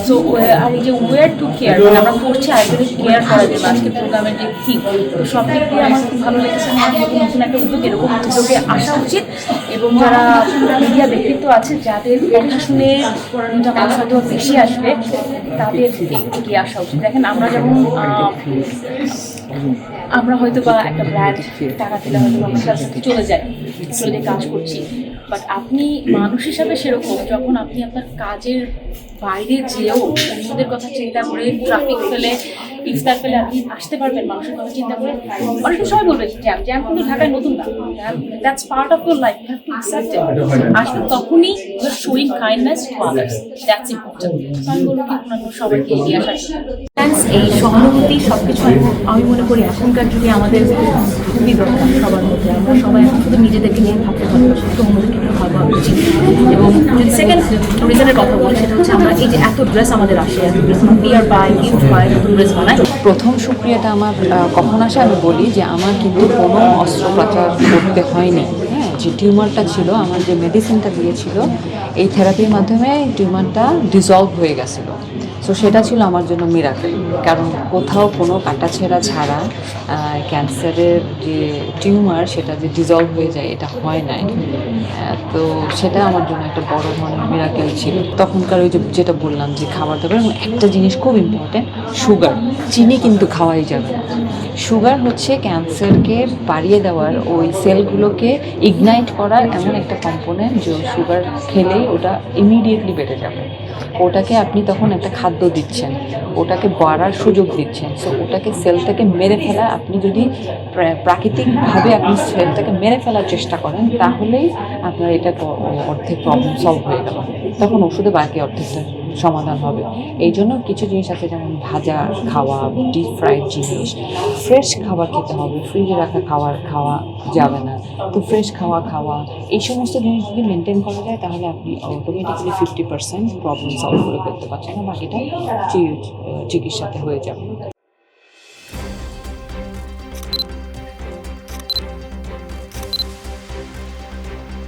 So আর এই যে war two care, মানে আমরা পড়ছি আয়ুর্বেদিক কেয়ার করার জন্য আজকে প্রোগ্রামের যে থিম, তো সব দিক দিয়ে আমার খুব ভালো লেগেছে। আমার নতুন একটা উদ্যোগ, এরকম উদ্যোগে আসা উচিত এবং যারা মিডিয়া ব্যক্তিত্ব আছে যাদের কথা শুনে দুটা মানুষ হয়তো বেশি আসবে তাদের এগিয়ে আসা উচিত। দেখেন আমরা যেমন আমরা হয়তো বা একটা ব্র্যান্ড টাকা দিলে হয়তো আমরা কাজ চলে যাই, চলে কাজ করছি, বাট আপনি মানুষ হিসাবে সেরকম যখন আপনি আপনার কাজের বাইরে যেও অন্যদের কথা চিন্তা করে ট্রাফিক ফেলে ইফতার ফেলে আপনি আসতে পারবেন মানুষের কথা চিন্তা করে। অনেক সময় বলবেন জ্যাম জ্যাম কিন্তু ঢাকায় নতুন না, that's part of your life, you have to accept it. আসলে তখনই you are showing kindness to others, that's important. আমি বলবো কি অন্যান্য সবাইকে এগিয়ে আসার এই সহানুভূতি সবকিছু আমি মনে করি এখনকার যুগে আমাদের খুবই দরকার সবার মধ্যে। আমরা সবাই এখন শুধু নিজেদেরকে নিয়ে ভাবতে ভালোবাসি, তো অন্যদেরকে একটু ভাবা উচিত। এবং যদি সেকেন্ড রিজনের কথা বলি সেটা হচ্ছে আমরা এই যে এত ড্রেস আমাদের আসে, এত ড্রেস বিয়ার পাই, গিফট পাই, নতুন ড্রেস বানাই। প্রথম সুক্রিয়াটা আমার কখন আসে আমি বলি যে আমার কিন্তু কোনো অস্ত্রোপচার করতে হয়নি। হ্যাঁ, যে টিউমারটা ছিল, আমার যে মেডিসিনটা দিয়েছিল, এই থেরাপির মাধ্যমে টিউমারটা ডিজলভ হয়ে গেছিলো। সো সেটা ছিল আমার জন্য মিরাকেল, কারণ কোথাও কোনো কাটাছেঁড়া ছাড়া ক্যান্সারের যে টিউমার সেটা যে ডিজলভ হয়ে যায় এটা হয় নাই। তো সেটা আমার জন্য একটা বড় ধরনের মিরাকেল ছিল। তখনকার ওই যে যেটা বললাম যে খাবার দাবার, এবং একটা জিনিস খুব ইম্পর্টেন্ট, সুগার, চিনি কিন্তু খাওয়াই যাবে না। সুগার হচ্ছে ক্যান্সারকে বাড়িয়ে দেওয়ার, ওই সেলগুলোকে ইগনাইট করার এমন একটা কম্পোনেন্ট যে সুগার খেলেই ওটা ইমিডিয়েটলি বেড়ে যাবে। ওটাকে আপনি তখন একটা খাদ্য দিচ্ছেন, ওটাকে বাড়ার সুযোগ দিচ্ছেন। সো ওটাকে সেলটাকে মেরে ফেলা, আপনি যদি প্রাকৃতিকভাবে আপনি সেলটাকে মেরে ফেলার চেষ্টা করেন তাহলেই আপনার এটা অর্ধেক প্রবলেম সলভ হয়ে গেল, তখন ওষুধে বাকি অর্ধেকটা সমাধান হবে। এই জন্য কিছু জিনিস আছে যেমন ভাজা খাওয়া, ডিপ ফ্রাইড জিনিস, ফ্রেশ খাবার খেতে হবে, ফ্রিজে রাখা খাওয়া যাবে না। তো ফ্রেশ খাওয়া এই সমস্ত জিনিস যদি মেনটেন করা যায় তাহলে আপনি অটোমেটিক্যালি 50% প্রবলেম সলভ করে ফেলতে পারছেন, না বাকিটা চিকিৎসাতে হয়ে যাবে।